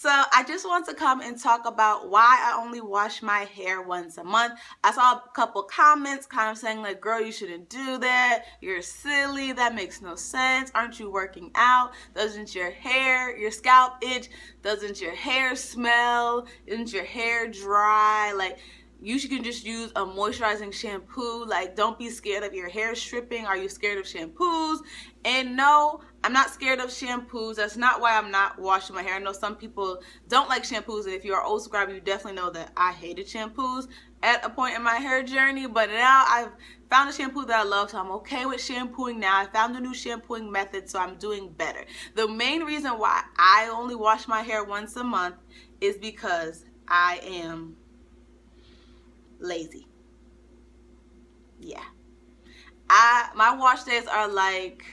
So I just want to come and talk about why I only wash my hair once a month. I saw a couple comments kind of saying like, girl, you shouldn't do that. You're silly. That makes no sense. Aren't you working out? Doesn't your hair, your scalp itch? Doesn't your hair smell? Isn't your hair dry? Like, you can just use a moisturizing shampoo. Like, don't be scared of your hair stripping. Are you scared of shampoos? And no, I'm not scared of shampoos. That's not why I'm not washing my hair. I know some people don't like shampoos, and if you're an old subscriber, you definitely know that I hated shampoos at a point in my hair journey. But now I've found a shampoo that I love, so I'm okay with shampooing now. I found a new shampooing method, so I'm doing better. The main reason why I only wash my hair once a month is because I am lazy. Yeah. My wash days are like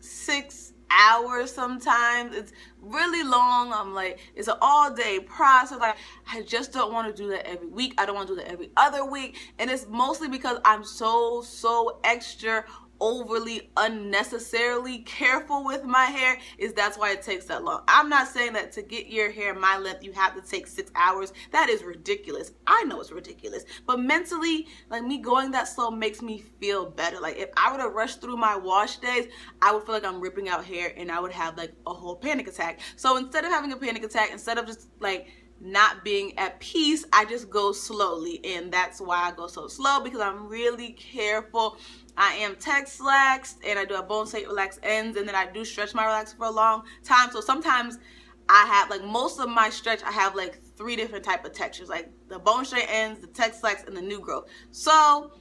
6 hours sometimes. It's really long. I'm like, it's an all-day process. Like, I just don't want to do that every week. I don't want to do that every other week. And it's mostly because I'm so extra overly unnecessarily careful with my hair. That's why it takes that long. I'm not saying that to get your hair my length you have to take 6 hours. That is ridiculous. I know it's ridiculous, but mentally, like, me going that slow makes me feel better. Like, if I were to rush through my wash days, I would feel like I'm ripping out hair and I would have like a whole panic attack. So instead of having a panic attack, instead of just like not being at peace, I just go slowly. And that's why I go so slow, because I'm really careful. I am Texlaxed, and I do a bone straight relaxed ends, and then I do stretch my relaxer for a long time. So sometimes I have, like, most of my stretch, I have like 3 different type of textures, like the bone straight ends, the Texlax, and the new growth. So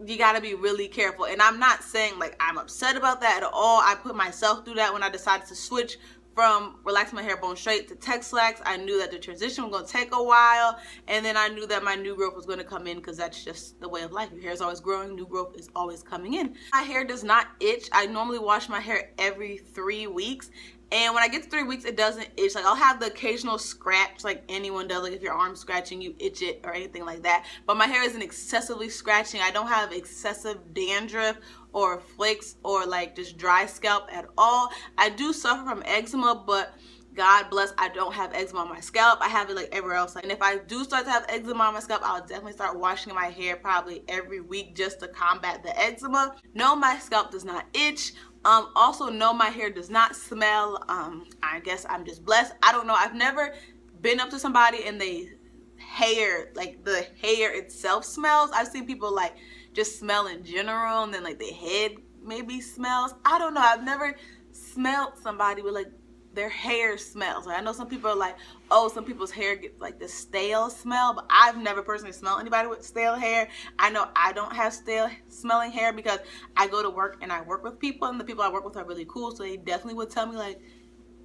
you got to be really careful. And I'm not saying like I'm upset about that at all. I put myself through that when I decided to switch from relaxing my hair bone straight to Texlax. I knew that the transition was going to take a while, and then I knew that my new growth was going to come in, because that's just the way of life. Your hair is always growing, new growth is always coming in. My hair does not itch. I normally wash my hair every 3 weeks, and when I get to 3 weeks, it doesn't itch. Like, I'll have the occasional scratch like anyone does, like if your arm's scratching, you itch it or anything like that. But my hair isn't excessively scratching. I don't have excessive dandruff or flakes or like just dry scalp at all. I do suffer from eczema, but God bless, I don't have eczema on my scalp. I have it like everywhere else. And if I do start to have eczema on my scalp, I'll definitely start washing my hair probably every week just to combat the eczema. No, my scalp does not itch. Also, no, my hair does not smell. I guess I'm just blessed. I don't know. I've never been up to somebody and they hair, like the hair itself smells. I've seen people like just smell in general, and then like their head maybe smells. I don't know. I've never smelled somebody with like their hair smells. Like, I know some people are like, oh, some people's hair gets like the stale smell, but I've never personally smelled anybody with stale hair. I know I don't have stale smelling hair because I go to work and I work with people, and the people I work with are really cool, so they definitely would tell me like,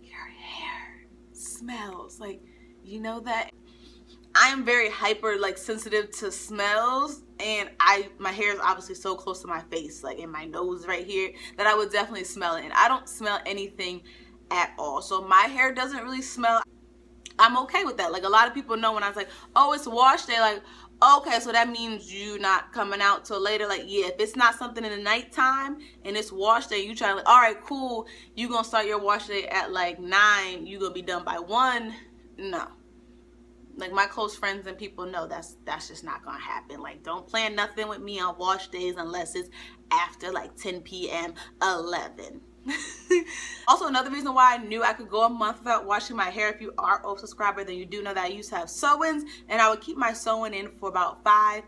your hair smells, like, you know that. I am very hyper like sensitive to smells, and my hair is obviously so close to my face, like in my nose right here, that I would definitely smell it. And I don't smell anything at all, so my hair doesn't really smell. I'm okay with that. Like, a lot of people know when I was like, oh, it's wash day, like, okay, so that means you not coming out till later. Like, yeah, if it's not something in the nighttime and it's wash day, you try to like, all right, cool, you gonna start your wash day at like 9, you gonna be done by 1. No. Like, my close friends and people know that's just not gonna happen. Like, don't plan nothing with me on wash days unless it's after like 10 p.m., 11. Also, another reason why I knew I could go a month without washing my hair, if you are an old subscriber, then you do know that I used to have sew-ins, and I would keep my sew-in in for about 5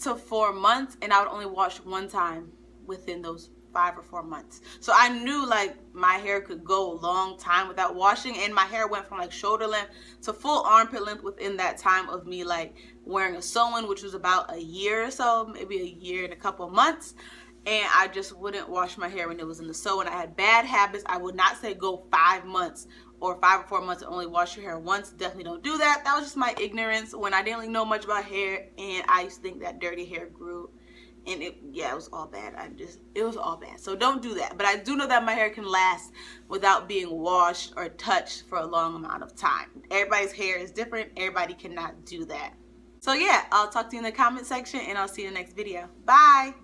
to 4 months, and I would only wash one time within those 5 or 4 months. So I knew like my hair could go a long time without washing, and my hair went from like shoulder length to full armpit length within that time of me like wearing a sew-in, which was about a year or so, maybe a year and a couple of months. And I just wouldn't wash my hair when it was in the sew-in. I had bad habits. I would not say go 5 months or 5 or 4 months and only wash your hair once. Definitely don't do that. That was just my ignorance when I didn't really know much about hair, and I used to think that dirty hair grew, and it was all bad. It was all bad. So don't do that. But I do know that my hair can last without being washed or touched for a long amount of time. Everybody's hair is different. Everybody cannot do that. So yeah, I'll talk to you in the comment section, and I'll see you in the next video. Bye.